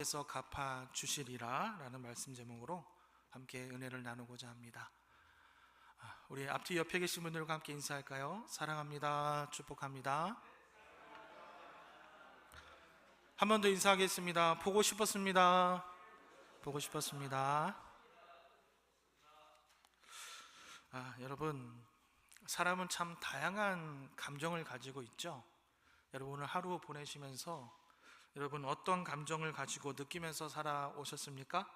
에서 갚아 주시리라 라는 말씀 제목으로 함께 은혜를 나누고자 합니다. 우리 앞뒤 옆에 계신 분들과 함께 인사할까요? 사랑합니다. 축복합니다. 한 번 더 인사하겠습니다. 보고 싶었습니다. 보고 싶었습니다. 여러분, 사람은 참 다양한 감정을 가지고 있죠. 여러분, 오늘 하루 보내시면서 여러분 어떤 감정을 가지고 느끼면서 살아오셨습니까?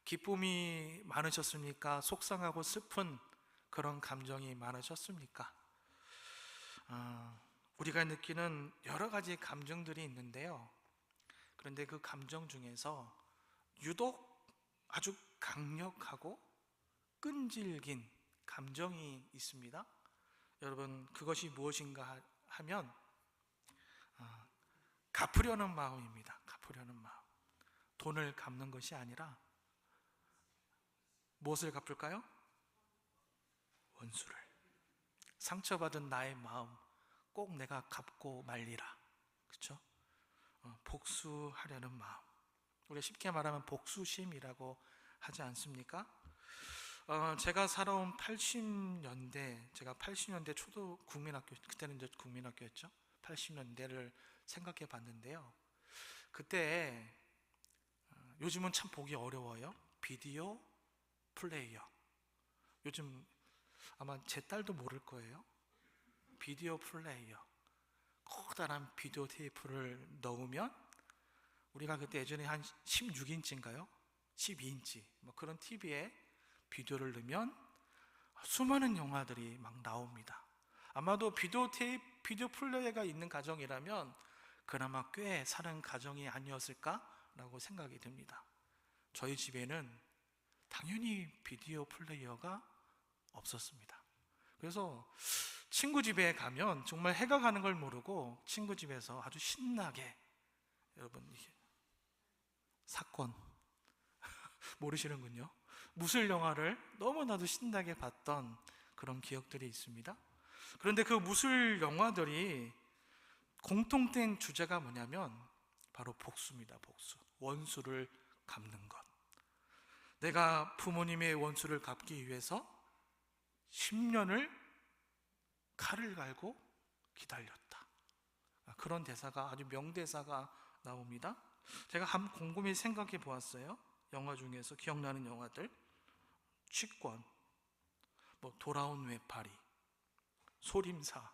기쁨이 많으셨습니까? 속상하고 슬픈 그런 감정이 많으셨습니까? 우리가 느끼는 여러 가지 감정들이 있는데요. 그런데 그 감정 중에서 유독 아주 강력하고 끈질긴 감정이 있습니다. 여러분, 그것이 무엇인가 하면 갚으려는 마음입니다. 갚으려는 마음. 돈을 갚는 것이 아니라 무엇을 갚을까요? 원수를. 상처받은 나의 마음 꼭 내가 갚고 말리라. 그렇죠? 복수하려는 마음. 우리가 쉽게 말하면 복수심이라고 하지 않습니까? 제가 살아온 80년대, 제가 80년대 초도 국민학교, 그때는 이제 국민학교였죠. 80년대를 생각해 봤는데요. 그때 요즘은 참 보기 어려워요. 비디오 플레이어. 요즘 아마 제 딸도 모를 거예요. 비디오 플레이어. 커다란 비디오 테이프를 넣으면 우리가 그때 예전에 한 16인치인가요? 12인치 뭐 그런 TV에 비디오를 넣으면 수많은 영화들이 막 나옵니다. 아마도 비디오 플레이어가 있는 가정이라면 그나마 꽤 사는 가정이 아니었을까라고 생각이 듭니다. 저희 집에는 당연히 비디오 플레이어가 없었습니다. 그래서 친구 집에 가면 정말 해가 가는 걸 모르고 친구 집에서 아주 신나게, 여러분 이게 사건 모르시는군요. 무술 영화를 너무나도 신나게 봤던 그런 기억들이 있습니다. 그런데 그 무술 영화들이 공통된 주제가 뭐냐면 바로 복수입니다. 복수. 원수를 갚는 것. 내가 부모님의 원수를 갚기 위해서 10년을 칼을 갈고 기다렸다. 그런 대사가, 아주 명대사가 나옵니다. 제가 한번 곰곰이 생각해 보았어요. 영화 중에서 기억나는 영화들, 취권, 돌아온 외파리, 소림사,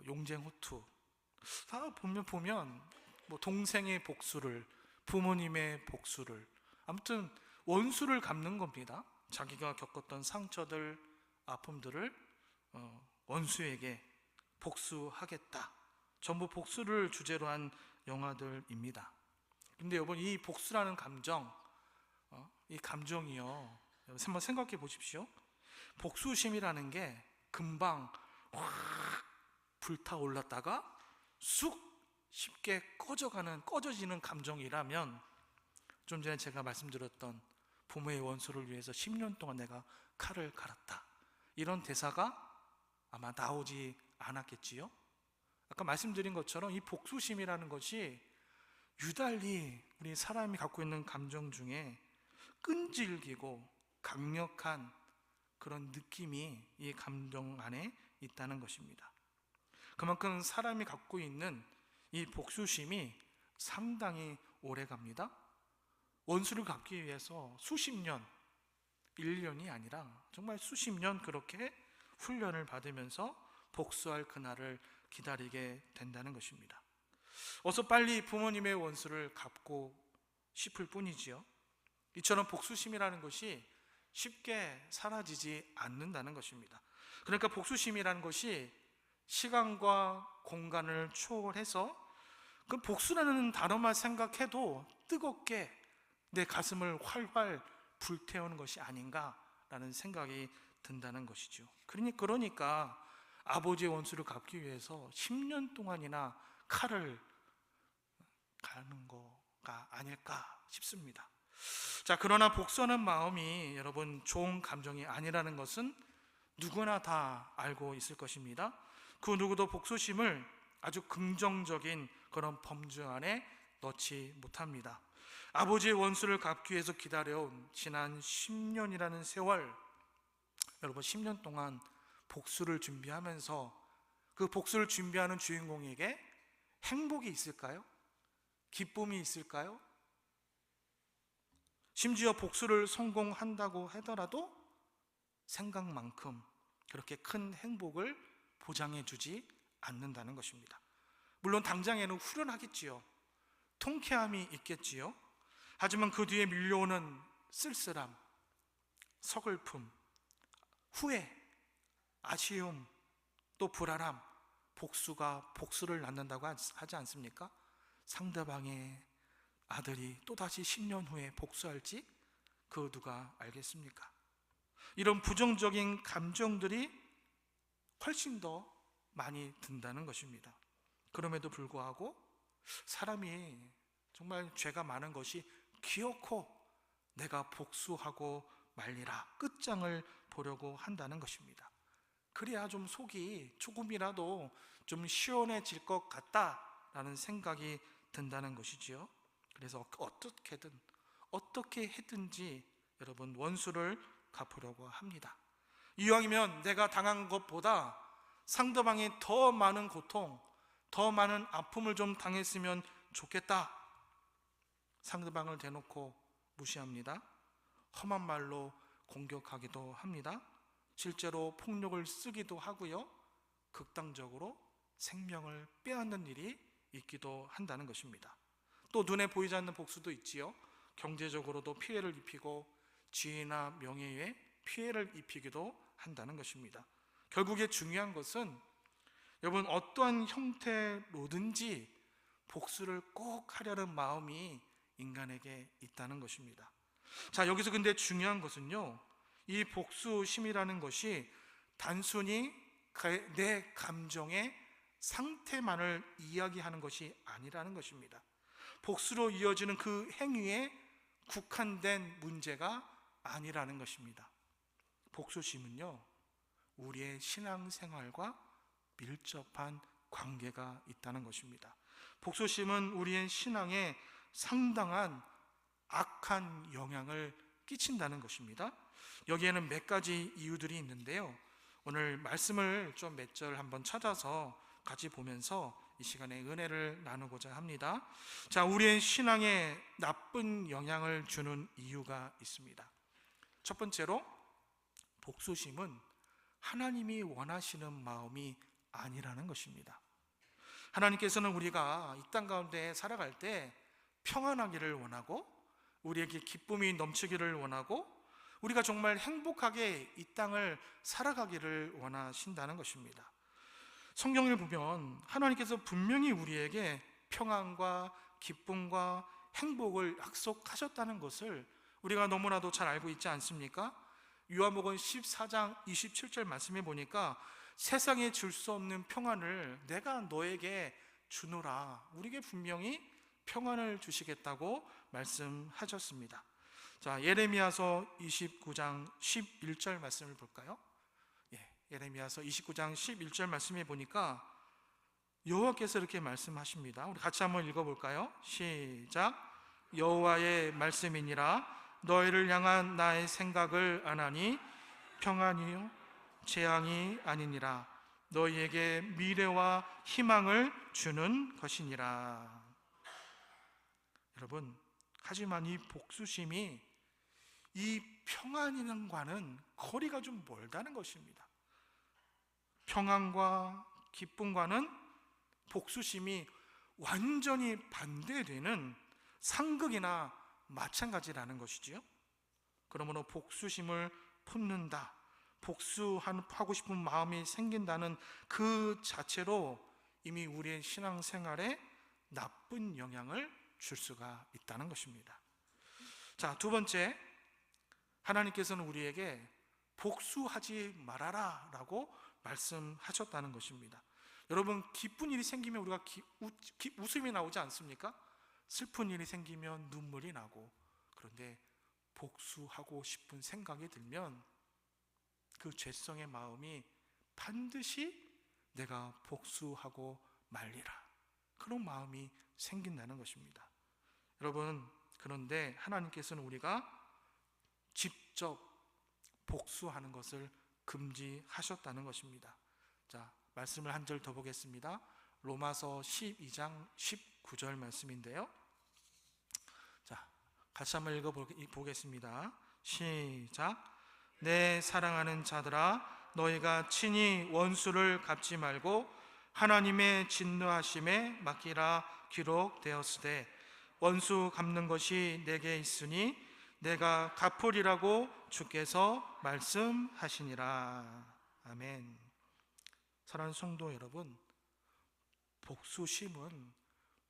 용쟁호투, 다 보면 동생의 복수를, 부모님의 복수를, 아무튼 원수를 갚는 겁니다. 자기가 겪었던 상처들, 아픔들을 원수에게 복수하겠다. 전부 복수를 주제로 한 영화들입니다. 근데 여러분, 이 복수라는 감정, 이 감정이요, 한번 생각해 보십시오. 복수심이라는 게 금방 확 불타올랐다가 쑥 쉽게 꺼져지는 감정이라면, 좀 전에 제가 말씀드렸던 부모의 원수를 위해서 10년 동안 내가 칼을 갈았다, 이런 대사가 아마 나오지 않았겠지요. 아까 말씀드린 것처럼 이 복수심이라는 것이 유달리 우리 사람이 갖고 있는 감정 중에 끈질기고 강력한 그런 느낌이 이 감정 안에 있다는 것입니다. 그만큼 사람이 갖고 있는 이 복수심이 상당히 오래 갑니다. 원수를 갚기 위해서 수십 년, 1년이 아니라 정말 수십 년 그렇게 훈련을 받으면서 복수할 그날을 기다리게 된다는 것입니다. 어서 빨리 부모님의 원수를 갚고 싶을 뿐이지요. 이처럼 복수심이라는 것이 쉽게 사라지지 않는다는 것입니다. 그러니까 복수심이라는 것이 시간과 공간을 초월해서 그 복수라는 단어만 생각해도 뜨겁게 내 가슴을 활활 불태우는 것이 아닌가라는 생각이 든다는 것이죠. 그러니까 아버지의 원수를 갚기 위해서 10년 동안이나 칼을 가는 거가 아닐까 싶습니다. 자, 그러나 복수하는 마음이 여러분 좋은 감정이 아니라는 것은 누구나 다 알고 있을 것입니다. 그 누구도 복수심을 아주 긍정적인 그런 범주 안에 넣지 못합니다. 아버지의 원수를 갚기 위해서 기다려온 지난 10년이라는 세월, 여러분 10년 동안 복수를 준비하면서 그 복수를 준비하는 주인공에게 행복이 있을까요? 기쁨이 있을까요? 심지어 복수를 성공한다고 하더라도 생각만큼 그렇게 큰 행복을 보장해 주지 않는다는 것입니다. 물론 당장에는 후련하겠지요. 통쾌함이 있겠지요. 하지만 그 뒤에 밀려오는 쓸쓸함, 서글픔, 후회, 아쉬움, 또 불안함, 복수가 복수를 낳는다고 하지 않습니까? 상대방의 아들이 또다시 10년 후에 복수할지 그 누가 알겠습니까? 이런 부정적인 감정들이 훨씬 더 많이 든다는 것입니다. 그럼에도 불구하고 사람이 정말 죄가 많은 것이 기어코 내가 복수하고 말리라, 끝장을 보려고 한다는 것입니다. 그래야 좀 속이 조금이라도 좀 시원해질 것 같다라는 생각이 든다는 것이지요. 그래서 어떻게 해든지 여러분 원수를 갚으려고 합니다. 이왕이면 내가 당한 것보다 상대방이 더 많은 고통, 더 많은 아픔을 좀 당했으면 좋겠다. 상대방을 대놓고 무시합니다. 험한 말로 공격하기도 합니다. 실제로 폭력을 쓰기도 하고요. 극단적으로 생명을 빼앗는 일이 있기도 한다는 것입니다. 또 눈에 보이지 않는 복수도 있지요. 경제적으로도 피해를 입히고 지위나 명예에 피해를 입히기도 한다는 것입니다. 결국에 중요한 것은 여러분 어떠한 형태로든지 복수를 꼭 하려는 마음이 인간에게 있다는 것입니다. 자, 여기서 근데 중요한 것은요, 이 복수심이라는 것이 단순히 내 감정의 상태만을 이야기하는 것이 아니라는 것입니다. 복수로 이어지는 그 행위에 국한된 문제가 아니라는 것입니다. 복수심은요, 우리의 신앙생활과 밀접한 관계가 있다는 것입니다. 복수심은 우리의 신앙에 상당한 악한 영향을 끼친다는 것입니다. 여기에는 몇 가지 이유들이 있는데요, 오늘 말씀을 좀 몇 절 한번 찾아서 같이 보면서 이 시간에 은혜를 나누고자 합니다. 자, 우리의 신앙에 나쁜 영향을 주는 이유가 있습니다. 첫 번째로 복수심은 하나님이 원하시는 마음이 아니라는 것입니다. 하나님께서는 우리가 이 땅 가운데 살아갈 때 평안하기를 원하고 우리에게 기쁨이 넘치기를 원하고 우리가 정말 행복하게 이 땅을 살아가기를 원하신다는 것입니다. 성경을 보면 하나님께서 분명히 우리에게 평안과 기쁨과 행복을 약속하셨다는 것을 우리가 너무나도 잘 알고 있지 않습니까? 요한복음 14장 27절 말씀해 보니까 세상에 줄 수 없는 평안을 내가 너에게 주노라, 우리에게 분명히 평안을 주시겠다고 말씀하셨습니다. 자, 예레미야서 29장 11절 말씀을 볼까요? 예레미야서 29장 11절 말씀해 보니까 여호와께서 이렇게 말씀하십니다. 우리 같이 한번 읽어볼까요? 시작. 여호와의 말씀이니라, 너희를 향한 나의 생각을 아나니 평안이요 재앙이 아니니라, 너희에게 미래와 희망을 주는 것이니라. 여러분, 하지만 이 복수심이 이 평안이랑과는 거리가 좀 멀다는 것입니다. 평안과 기쁨과는 복수심이 완전히 반대되는 상극이나 마찬가지라는 것이지요. 그러므로 복수심을 품는다, 복수하고 싶은 마음이 생긴다는 그 자체로 이미 우리의 신앙생활에 나쁜 영향을 줄 수가 있다는 것입니다. 자, 두 번째, 하나님께서는 우리에게 복수하지 말아라 라고 말씀하셨다는 것입니다. 여러분, 기쁜 일이 생기면 우리가 웃음이 나오지 않습니까? 슬픈 일이 생기면 눈물이 나고, 그런데 복수하고 싶은 생각이 들면 그 죄성의 마음이 반드시 내가 복수하고 말리라, 그런 마음이 생긴다는 것입니다. 여러분, 그런데 하나님께서는 우리가 직접 복수하는 것을 금지하셨다는 것입니다. 자, 말씀을 한 절 더 보겠습니다. 로마서 12장 19절 말씀인데요. 자, 같이 한번 읽어보겠습니다. 시작. 내 사랑하는 자들아, 너희가 친히 원수를 갚지 말고 하나님의 진노하심에 맡기라 기록되었으되 원수 갚는 것이 내게 있으니 내가 갚으리라고 주께서 말씀하시니라. 아멘. 사랑하는 성도 여러분, 복수심은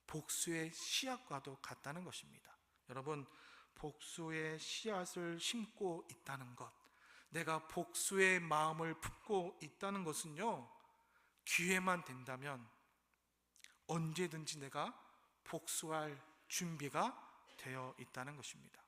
복수의 씨앗과도 같다는 것입니다. 여러분, 복수의 씨앗을 심고 있다는 것, 내가 복수의 마음을 품고 있다는 것은요, 기회만 된다면 언제든지 내가 복수할 준비가 되어 있다는 것입니다.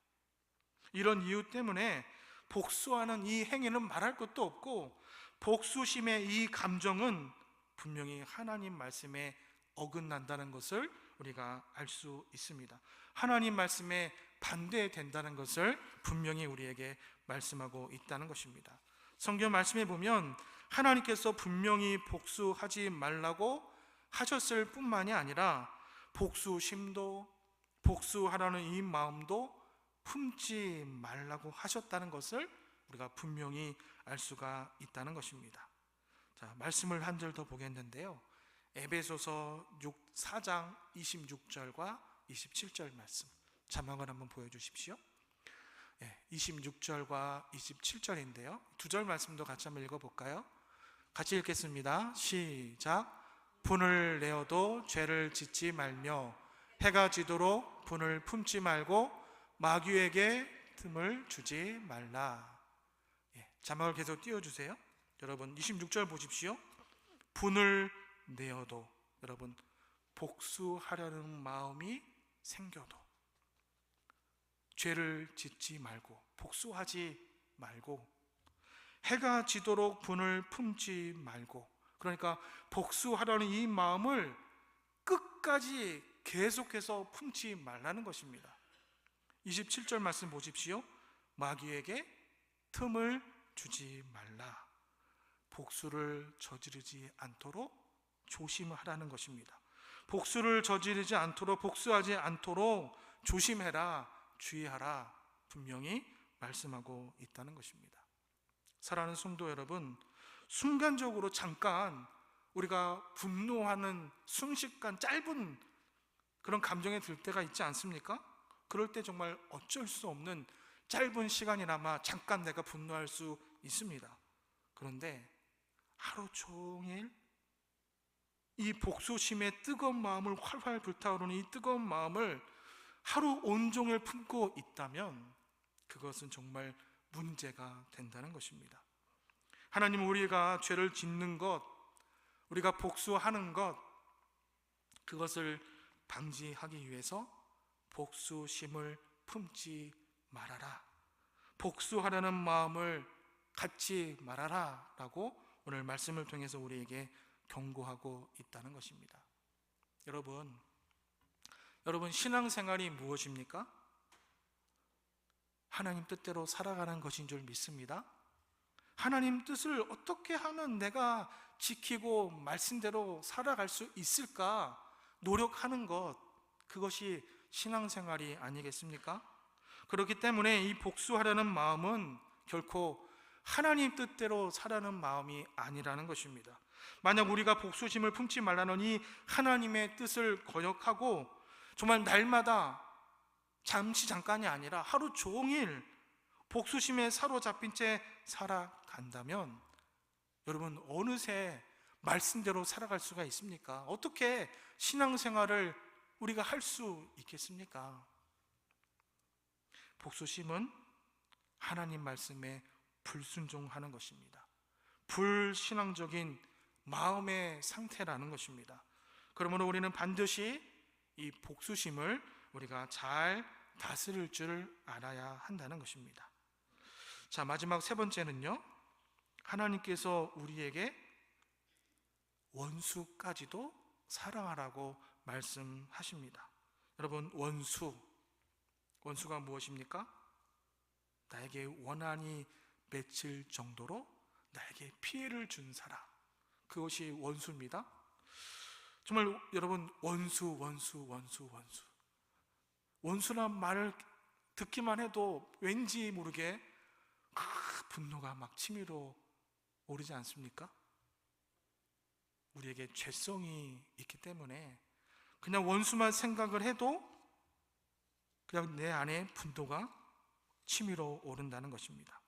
이런 이유 때문에 복수하는 이 행위는 말할 것도 없고, 복수심의 이 감정은 분명히 하나님 말씀에 어긋난다는 것을 우리가 알 수 있습니다. 하나님 말씀에 반대된다는 것을 분명히 우리에게 말씀하고 있다는 것입니다. 성경 말씀에 보면 하나님께서 분명히 복수하지 말라고 하셨을 뿐만이 아니라 복수심도, 복수하라는 이 마음도 품지 말라고 하셨다는 것을 우리가 분명히 알 수가 있다는 것입니다. 자, 말씀을 한 절 더 보겠는데요. 에베소서 4장 26절과 27절 말씀 자막을 한번 보여주십시오. 26절과 27절인데요. 두 절 말씀도 같이 한번 읽어볼까요? 같이 읽겠습니다. 시작. 분을 내어도 죄를 짓지 말며 해가 지도록 분을 품지 말고 마귀에게 틈을 주지 말라. 자막을 계속 띄워주세요. 여러분, 26절 보십시오. 분을 내어도, 여러분, 복수하려는 마음이 생겨도 죄를 짓지 말고, 복수하지 말고, 해가 지도록 분을 품지 말고, 그러니까 복수하려는 이 마음을 끝까지 계속해서 품지 말라는 것입니다. 27절 말씀 보십시오. 마귀에게 틈을 주지 말라. 복수를 저지르지 않도록 조심하라는 것입니다. 복수를 저지르지 않도록, 복수하지 않도록 조심해라, 주의하라, 분명히 말씀하고 있다는 것입니다. 사랑하는 성도 여러분, 순간적으로 잠깐 우리가 분노하는 순식간 짧은 그런 감정이 들 때가 있지 않습니까? 그럴 때 정말 어쩔 수 없는 짧은 시간이나마 잠깐 내가 분노할 수 있습니다. 그런데 하루 종일 이 복수심의 뜨거운 마음을, 활활 불타오르는 이 뜨거운 마음을 하루 온종일 품고 있다면 그것은 정말 문제가 된다는 것입니다. 하나님은 우리가 죄를 짓는 것, 우리가 복수하는 것, 그것을 방지하기 위해서 복수심을 품지 말아라, 복수하려는 마음을 갖지 말아라 라고 오늘 말씀을 통해서 우리에게 경고하고 있다는 것입니다. 여러분 신앙생활이 무엇입니까? 하나님 뜻대로 살아가는 것인 줄 믿습니다. 하나님 뜻을 어떻게 하면 내가 지키고 말씀대로 살아갈 수 있을까 노력하는 것, 그것이 신앙생활이 아니겠습니까? 그렇기 때문에 이 복수하려는 마음은 결코 하나님 뜻대로 살아가는 마음이 아니라는 것입니다. 만약 우리가 복수심을 품지 말라는 이 하나님의 뜻을 거역하고 정말 날마다 잠깐이 아니라 하루 종일 복수심에 사로잡힌 채 살아간다면 여러분, 어느새 말씀대로 살아갈 수가 있습니까? 어떻게 신앙생활을 우리가 할 수 있겠습니까? 복수심은 하나님 말씀에 불순종하는 것입니다. 불신앙적인 마음의 상태라는 것입니다. 그러므로 우리는 반드시 이 복수심을 우리가 잘 다스릴 줄 알아야 한다는 것입니다. 자, 마지막 세 번째는요, 하나님께서 우리에게 원수까지도 사랑하라고 말씀하십니다. 여러분, 원수, 원수가 무엇입니까? 나에게 원한이 맺힐 정도로 나에게 피해를 준 사람, 그것이 원수입니다. 정말 여러분, 원수란 말을 듣기만 해도 왠지 모르게 분노가 막 치밀어 오르지 않습니까? 우리에게 죄성이 있기 때문에 그냥 원수만 생각을 해도 그냥 내 안에 분노가 치밀어 오른다는 것입니다.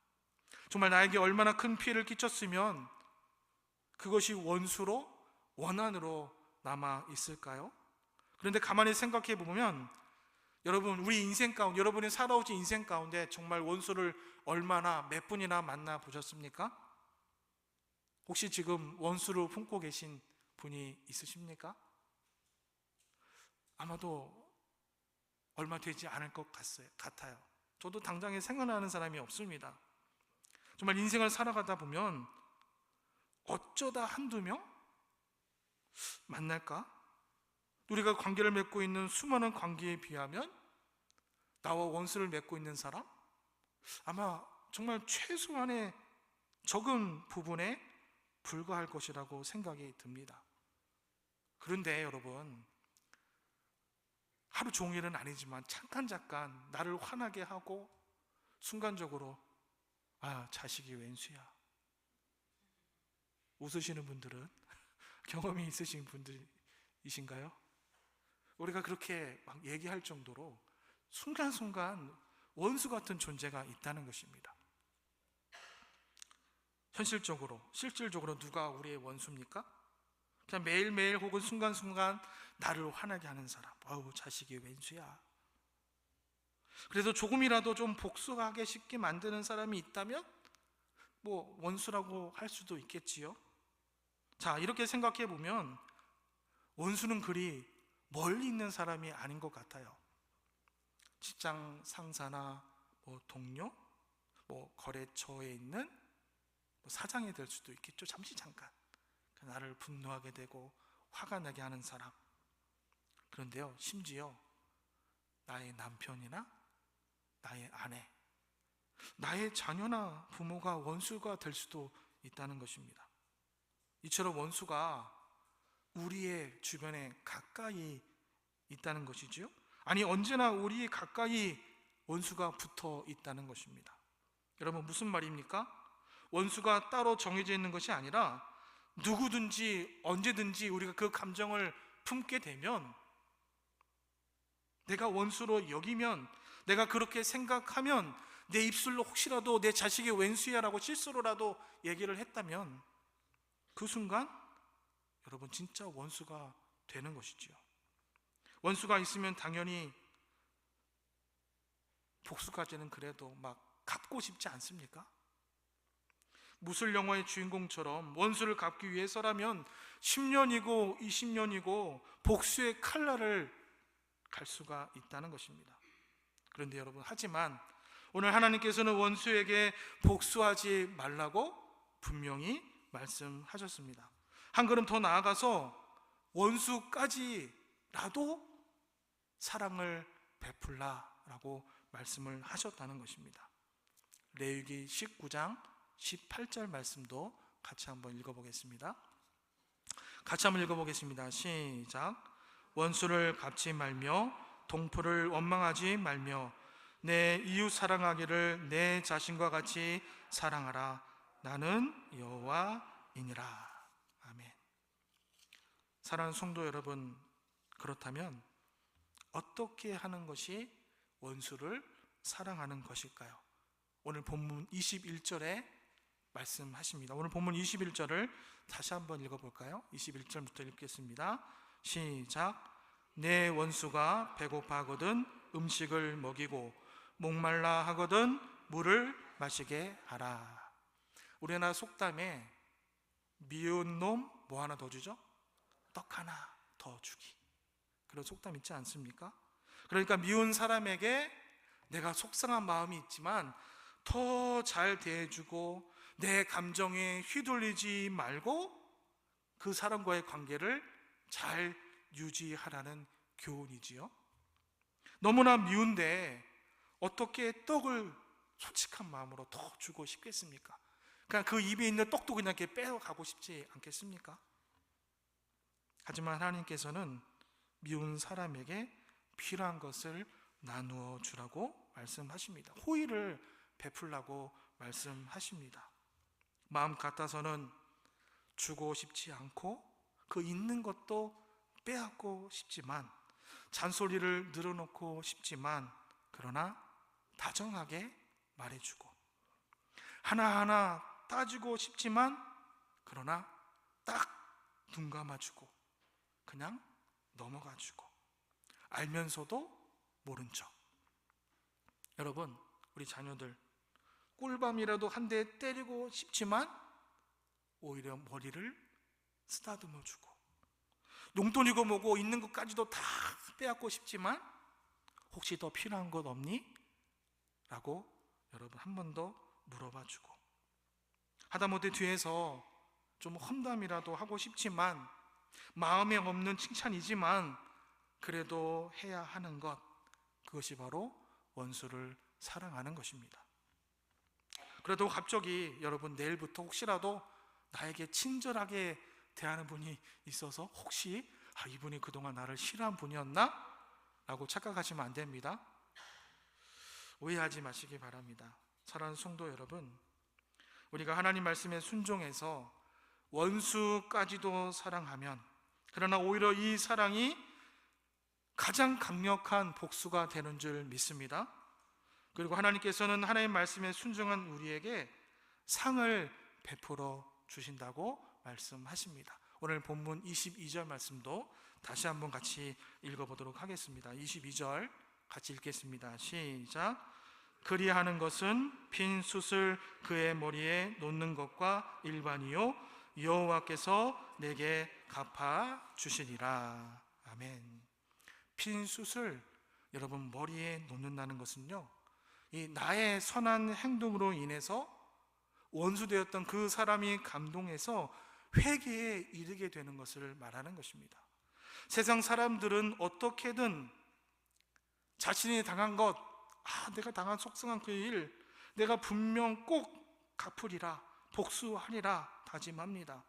정말 나에게 얼마나 큰 피해를 끼쳤으면 그것이 원수로, 원한으로 남아 있을까요? 그런데 가만히 생각해 보면 여러분, 우리 인생 가운데, 여러분이 살아오신 인생 가운데 정말 원수를 얼마나 몇 분이나 만나 보셨습니까? 혹시 지금 원수를 품고 계신 분이 있으십니까? 아마도 얼마 되지 않을 것 같아요. 저도 당장에 생각나는 사람이 없습니다. 정말 인생을 살아가다 보면 어쩌다 한두 명 만날까? 우리가 관계를 맺고 있는 수많은 관계에 비하면 나와 원수를 맺고 있는 사람? 아마 정말 최소한의 적은 부분에 불과할 것이라고 생각이 듭니다. 그런데 여러분, 하루 종일은 아니지만 잠깐 나를 화나게 하고 순간적으로 자식이 웬수야. 웃으시는 분들은 경험이 있으신 분들이신가요? 우리가 그렇게 막 얘기할 정도로 순간순간 원수 같은 존재가 있다는 것입니다. 실질적으로 누가 우리의 원수입니까? 그냥 매일매일 혹은 순간순간 나를 화나게 하는 사람. 자식이 웬수야. 그래도 조금이라도 좀 복수하게 쉽게 만드는 사람이 있다면 원수라고 할 수도 있겠지요. 자, 이렇게 생각해 보면 원수는 그리 멀리 있는 사람이 아닌 것 같아요. 직장 상사나 동료, 거래처에 있는 사장이 될 수도 있겠죠. 잠깐 나를 분노하게 되고 화가 나게 하는 사람. 그런데요, 심지어 나의 남편이나 나의 아내, 나의 자녀나 부모가 원수가 될 수도 있다는 것입니다. 이처럼 원수가 우리의 주변에 가까이 있다는 것이지요. 아니, 언제나 우리 가까이 원수가 붙어 있다는 것입니다. 여러분, 무슨 말입니까? 원수가 따로 정해져 있는 것이 아니라 누구든지 언제든지 우리가 그 감정을 품게 되면, 내가 원수로 여기면, 내가 그렇게 생각하면, 내 입술로 혹시라도 내 자식이 웬수야 라고 실수로라도 얘기를 했다면 그 순간 여러분 진짜 원수가 되는 것이지요. 원수가 있으면 당연히 복수까지는 그래도 막 갚고 싶지 않습니까? 무술 영화의 주인공처럼 원수를 갚기 위해서라면 10년이고 20년이고 복수의 칼날을 갈 수가 있다는 것입니다. 그런데 여러분, 하지만 오늘 하나님께서는 원수에게 복수하지 말라고 분명히 말씀하셨습니다. 한 걸음 더 나아가서 원수까지라도 사랑을 베풀라라고 말씀을 하셨다는 것입니다. 레위기 19장 18절 말씀도 같이 한번 읽어보겠습니다. 같이 한번 읽어보겠습니다. 시작. 원수를 갚지 말며 동포를 원망하지 말며 내 이웃 사랑하기를 내 자신과 같이 사랑하라. 나는 여호와이니라. 아멘. 사랑하는 성도 여러분, 그렇다면 어떻게 하는 것이 원수를 사랑하는 것일까요? 오늘 본문 21절에 말씀하십니다. 오늘 본문 21절을 다시 한번 읽어볼까요? 21절부터 읽겠습니다. 시작. 내 원수가 배고파하거든 음식을 먹이고 목말라 하거든 물을 마시게 하라. 우리나라 속담에 미운 놈 뭐 하나 더 주죠? 떡 하나 더 주기. 그런 속담 있지 않습니까? 그러니까 미운 사람에게 내가 속상한 마음이 있지만 더 잘 대해주고 내 감정에 휘둘리지 말고 그 사람과의 관계를 잘 유지하라는 교훈이지요. 너무나 미운데 어떻게 떡을 솔직한 마음으로 더 주고 싶겠습니까? 그냥 그 입에 있는 떡도 그냥 이렇게 빼어가고 싶지 않겠습니까? 하지만 하나님께서는 미운 사람에게 필요한 것을 나누어 주라고 말씀하십니다. 호의를 베풀라고 말씀하십니다. 마음 같아서는 주고 싶지 않고 그 있는 것도 빼앗고 싶지만, 잔소리를 늘어놓고 싶지만, 그러나 다정하게 말해주고, 하나하나 따지고 싶지만 그러나 딱 눈 감아주고 그냥 넘어가주고, 알면서도 모른 척. 여러분, 우리 자녀들 꿀밤이라도 한 대 때리고 싶지만 오히려 머리를 쓰다듬어 주고, 용돈이고 뭐고 있는 것까지도 다 빼앗고 싶지만 혹시 더 필요한 것 없니? 라고 여러분 한 번 더 물어봐 주고, 하다못해 뒤에서 좀 험담이라도 하고 싶지만, 마음에 없는 칭찬이지만 그래도 해야 하는 것, 그것이 바로 원수를 사랑하는 것입니다. 그래도 갑자기 여러분 내일부터 혹시라도 나에게 친절하게 대하는 분이 있어서 혹시 이분이 그동안 나를 싫어한 분이었나? 라고 착각하시면 안 됩니다. 오해하지 마시기 바랍니다. 사랑하는 성도 여러분, 우리가 하나님 말씀에 순종해서 원수까지도 사랑하면, 그러나 오히려 이 사랑이 가장 강력한 복수가 되는 줄 믿습니다. 그리고 하나님께서는 하나님 말씀에 순종한 우리에게 상을 베풀어 주신다고 말씀하십니다. 오늘 본문 22절 말씀도 다시 한번 같이 읽어보도록 하겠습니다. 22절 같이 읽겠습니다. 시작. 그리하는 것은 빈 숯을 그의 머리에 놓는 것과 일반이요 여호와께서 내게 갚아 주시리라. 아멘. 빈 숯을 여러분 머리에 놓는다는 것은요, 이 나의 선한 행동으로 인해서 원수되었던 그 사람이 감동해서 회개에 이르게 되는 것을 말하는 것입니다. 세상 사람들은 어떻게든 자신이 당한 것, 내가 당한 속상한 그 일, 내가 분명 꼭 갚으리라, 복수하리라 다짐합니다.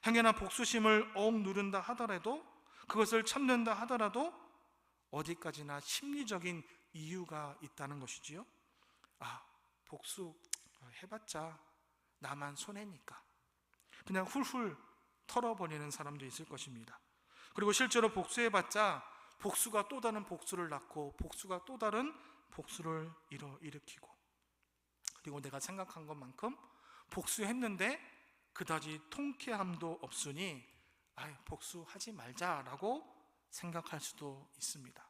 행여나 복수심을 누른다 하더라도, 그것을 참는다 하더라도 어디까지나 심리적인 이유가 있다는 것이지요. 복수 해봤자 나만 손해니까 그냥 훌훌 털어버리는 사람도 있을 것입니다. 그리고 실제로 복수해봤자 복수가 또 다른 복수를 낳고, 복수가 또 다른 복수를 일으키고, 그리고 내가 생각한 것만큼 복수했는데 그다지 통쾌함도 없으니 복수하지 말자라고 생각할 수도 있습니다.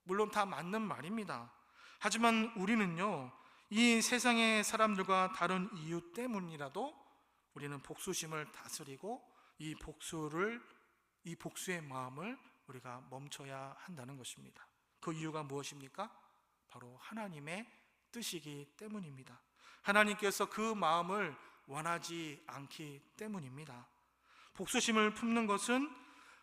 물론 다 맞는 말입니다. 하지만 우리는요, 이 세상의 사람들과 다른 이유 때문이라도 우리는 복수심을 다스리고 이 복수의 마음을 우리가 멈춰야 한다는 것입니다. 그 이유가 무엇입니까? 바로 하나님의 뜻이기 때문입니다. 하나님께서 그 마음을 원하지 않기 때문입니다. 복수심을 품는 것은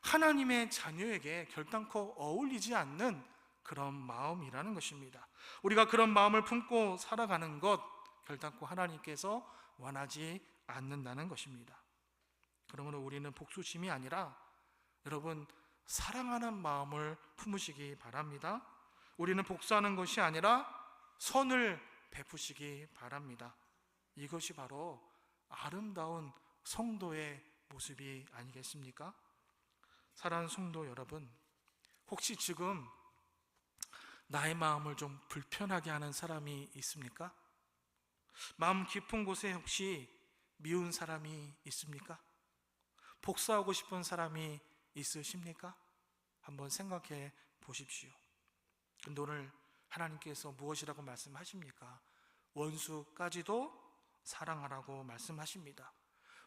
하나님의 자녀에게 결단코 어울리지 않는 그런 마음이라는 것입니다. 우리가 그런 마음을 품고 살아가는 것, 결단코 하나님께서 원하지 않는다는 것입니다. 그러므로 우리는 복수심이 아니라 여러분 사랑하는 마음을 품으시기 바랍니다. 우리는 복수하는 것이 아니라 선을 베푸시기 바랍니다. 이것이 바로 아름다운 성도의 모습이 아니겠습니까? 사랑하는 성도 여러분, 혹시 지금 나의 마음을 좀 불편하게 하는 사람이 있습니까? 마음 깊은 곳에 혹시 미운 사람이 있습니까? 복수하고 싶은 사람이 있으십니까? 한번 생각해 보십시오. 근데 오늘 하나님께서 무엇이라고 말씀하십니까? 원수까지도 사랑하라고 말씀하십니다.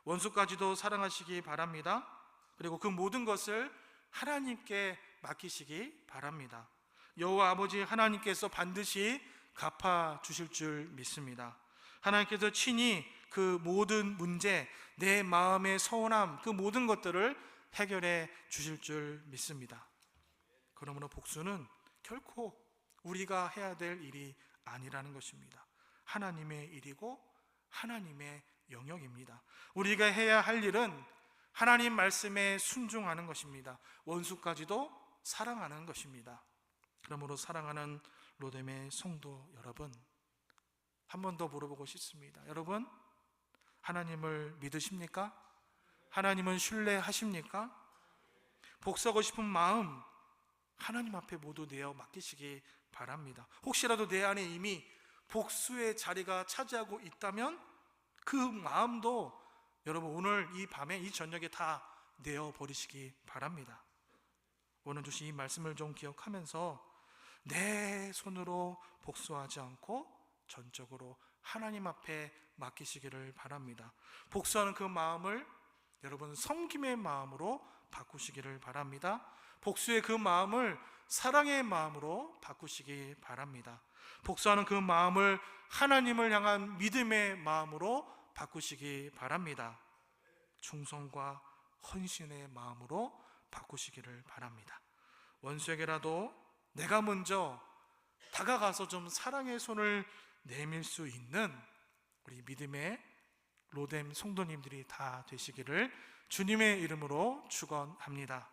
원수까지도 사랑하시기 바랍니다. 그리고 그 모든 것을 하나님께 맡기시기 바랍니다. 여호와 아버지 하나님께서 반드시 갚아 주실 줄 믿습니다. 하나님께서 친히 그 모든 문제, 내 마음의 서운함, 그 모든 것들을 해결해 주실 줄 믿습니다. 그러므로 복수는 결코 우리가 해야 될 일이 아니라는 것입니다. 하나님의 일이고 하나님의 영역입니다. 우리가 해야 할 일은 하나님 말씀에 순종하는 것입니다. 원수까지도 사랑하는 것입니다. 그러므로 사랑하는 로뎀의 성도 여러분, 한 번 더 물어보고 싶습니다. 여러분, 하나님을 믿으십니까? 하나님은 신뢰하십니까? 복수하고 싶은 마음 하나님 앞에 모두 내어 맡기시기 바랍니다. 혹시라도 내 안에 이미 복수의 자리가 차지하고 있다면 그 마음도 여러분 오늘 이 밤에 이 저녁에 다 내어버리시기 바랍니다. 오늘 주신 이 말씀을 좀 기억하면서 내 손으로 복수하지 않고 전적으로 하나님 앞에 맡기시기를 바랍니다. 복수하는 그 마음을 여러분 섬김의 마음으로 바꾸시기를 바랍니다. 복수의 그 마음을 사랑의 마음으로 바꾸시기 바랍니다. 복수하는 그 마음을 하나님을 향한 믿음의 마음으로 바꾸시기 바랍니다. 충성과 헌신의 마음으로 바꾸시기를 바랍니다. 원수에게라도 내가 먼저 다가가서 좀 사랑의 손을 내밀 수 있는 우리 믿음의 로뎀 성도님들이 다 되시기를 주님의 이름으로 축원합니다.